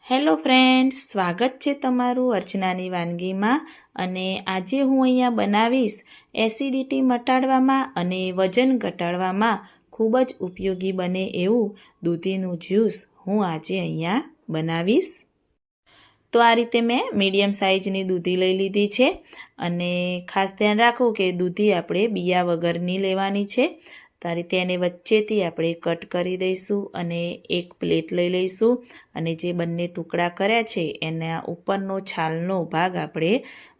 Hello friends, સ્વાગત છે તમારું અર્ચનાની વાનગીમાં. અને આજે હું અહીંયા બનાવીશ એસિડિટી મટાડવામાં અને વજન ઘટાડવામાં ખૂબ જ ઉપયોગી બને એવું દૂધીનું જ્યુસ હું આજે અહીંયા બનાવીશ. તો આ રીતે મેં મીડિયમ સાઇઝની દૂધી લઈ લીધી છે અને ખાસ ધ્યાન રાખો કે દૂધી આપણે બિયા વગરની લેવાની છે. તો આ રીતે એને વચ્ચેથી આપણે કટ કરી દઈશું અને એક પ્લેટ લઈ લઈશું અને જે બંને ટુકડા કર્યા છે એના ઉપરનો છાલનો ભાગ આપણે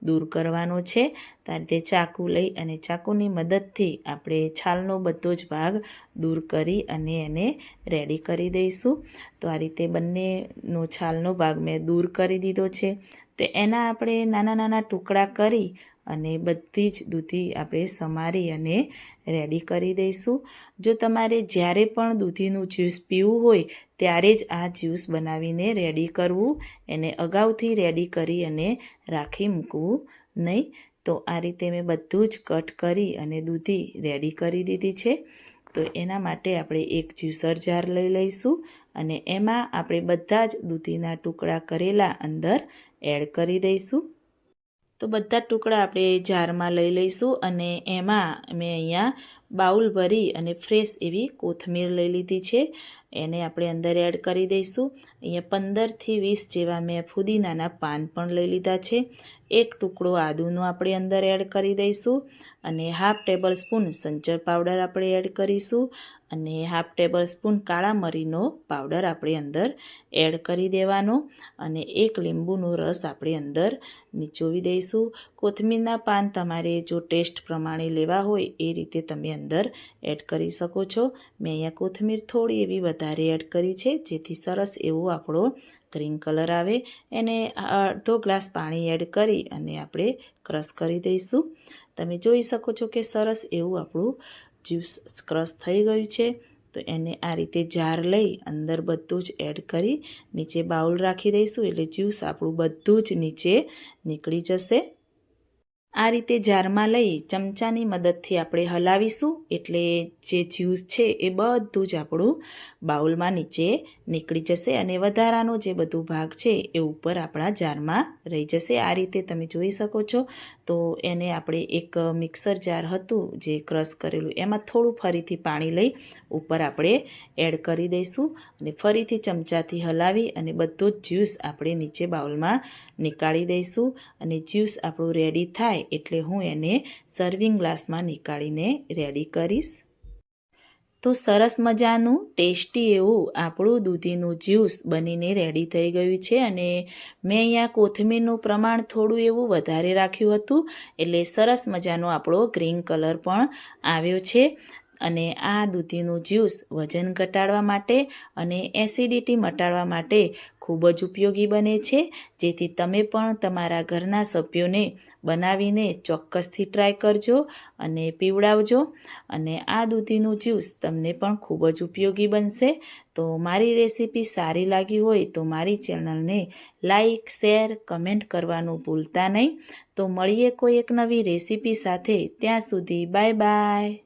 દૂર કરવાનો છે. તો આ રીતે ચાકુ લઈ અને ચાકુની મદદથી આપણે છાલનો બધો જ ભાગ દૂર કરી અને એને રેડી કરી દઈશું. તો આ રીતે બંનેનો છાલનો ભાગ મેં દૂર કરી દીધો છે. તો એના આપણે નાના નાના ટુકડા કરી અને બધી જ દૂધી આપણે સમારી અને રેડી કરી દઈશું. જો તમારે જ્યારે પણ દૂધીનું જ્યુસ પીવું હોય ત્યારે જ આ જ્યુસ બનાવીને રેડી કરવું, એને અગાઉથી રેડી કરી અને રાખી મૂકવું નહીં. તો આ રીતે મેં બધું જ કટ કરી અને દૂધી રેડી કરી દીધી છે. તો એના માટે આપણે એક જ્યુસર જાર લઈ લઈશું અને એમાં આપણે બધા જ દૂધીના ટુકડા કરેલા અંદર એડ કરી દઈશું. તો બધા ટુકડા આપણે જારમાં લઈ લઈશું અને એમાં મેં અહીંયા બાઉલ ભરી અને ફ્રેશ એવી કોથમીર લઈ લીધી છે. એને આપણે અંદર એડ કરી દઈશું. અહીંયા 15થી 20 જેવા મેં ફુદીનાના પાન પણ લઈ લીધા છે. એક ટુકડો આદુનો આપણે અંદર એડ કરી દઈશું અને 1/2 ટેબલ સ્પૂન સંચર પાવડર આપણે એડ કરીશું અને 1/2 ટેબલ સ્પૂન કાળા મરીનો પાવડર આપણે અંદર એડ કરી દેવાનો અને 1 લીંબુનો રસ આપણે અંદર નીચોવી દઈશું. કોથમીરના પાન તમારે જો ટેસ્ટ પ્રમાણે લેવા હોય એ રીતે તમે અંદર એડ કરી શકો છો. મેં અહીંયા કોથમીર થોડી એવી વધારે એડ કરી છે જેથી સરસ એવો આપણો ગ્રીન કલર આવે. એને અડધો ગ્લાસ પાણી એડ કરી અને આપણે ક્રશ કરી દઈશું. તમે જોઈ શકો છો કે સરસ એવું આપણું જ્યુસ ક્રશ થઈ ગયું છે. તો એને આ રીતે જાર લઈ અંદર બધું જ એડ કરી નીચે બાઉલ રાખી દઈશું એટલે જ્યુસ આપણું બધું જ નીચે નીકળી જશે. આ રીતે જારમાં લઈ ચમચાની મદદથી આપણે હલાવીશું એટલે જે જ્યુસ છે એ બધું જ આપણું બાઉલમાં નીચે નીકળી જશે અને વધારાનો જે બધું ભાગ છે એ ઉપર આપણા જારમાં રહી જશે. આ રીતે તમે જોઈ શકો છો. તો એને આપણે એક મિક્સર જાર હતું જે ક્રશ કરેલું એમાં થોડું ફરીથી પાણી લઈ ઉપર આપણે એડ કરી દઈશું અને ફરીથી ચમચાથી હલાવી અને બધો જ જ્યુસ આપણે નીચે બાઉલમાં નીકાળી દઈશું અને જ્યુસ આપણું રેડી થાય એટલે હું એને સર્વિંગ ગ્લાસમાં નીકાળીને રેડી કરીશ. તો સરસ મજાનું ટેસ્ટી એવું આપણું દૂધીનું જ્યુસ બનીને રેડી થઈ ગયું છે અને મેં અહીંયા કોથમીરનું પ્રમાણ થોડું એવું વધારે રાખ્યું હતું એટલે સરસ મજાનો આપણો ગ્રીન કલર પણ આવ્યો છે. અને આ દૂધીનું જ્યુસ વજન ઘટાડવા માટે અને એસિડિટી મટાડવા માટે ખૂબ જ ઉપયોગી બને છે. જેથી તમે પણ તમારા ઘરના સભ્યોને બનાવીને ચોક્કસથી ટ્રાય કરજો અને પીવડાવજો. અને આ દૂધીનું જ્યુસ તમને પણ ખૂબ જ ઉપયોગી બનશે. તો મારી રેસીપી સારી લાગી હોય તો મારી ચેનલને લાઈક, શેર, કમેન્ટ કરવાનું ભૂલતા નહીં. તો મળીએ કોઈ એક નવી રેસીપી સાથે. ત્યાં સુધી બાય બાય.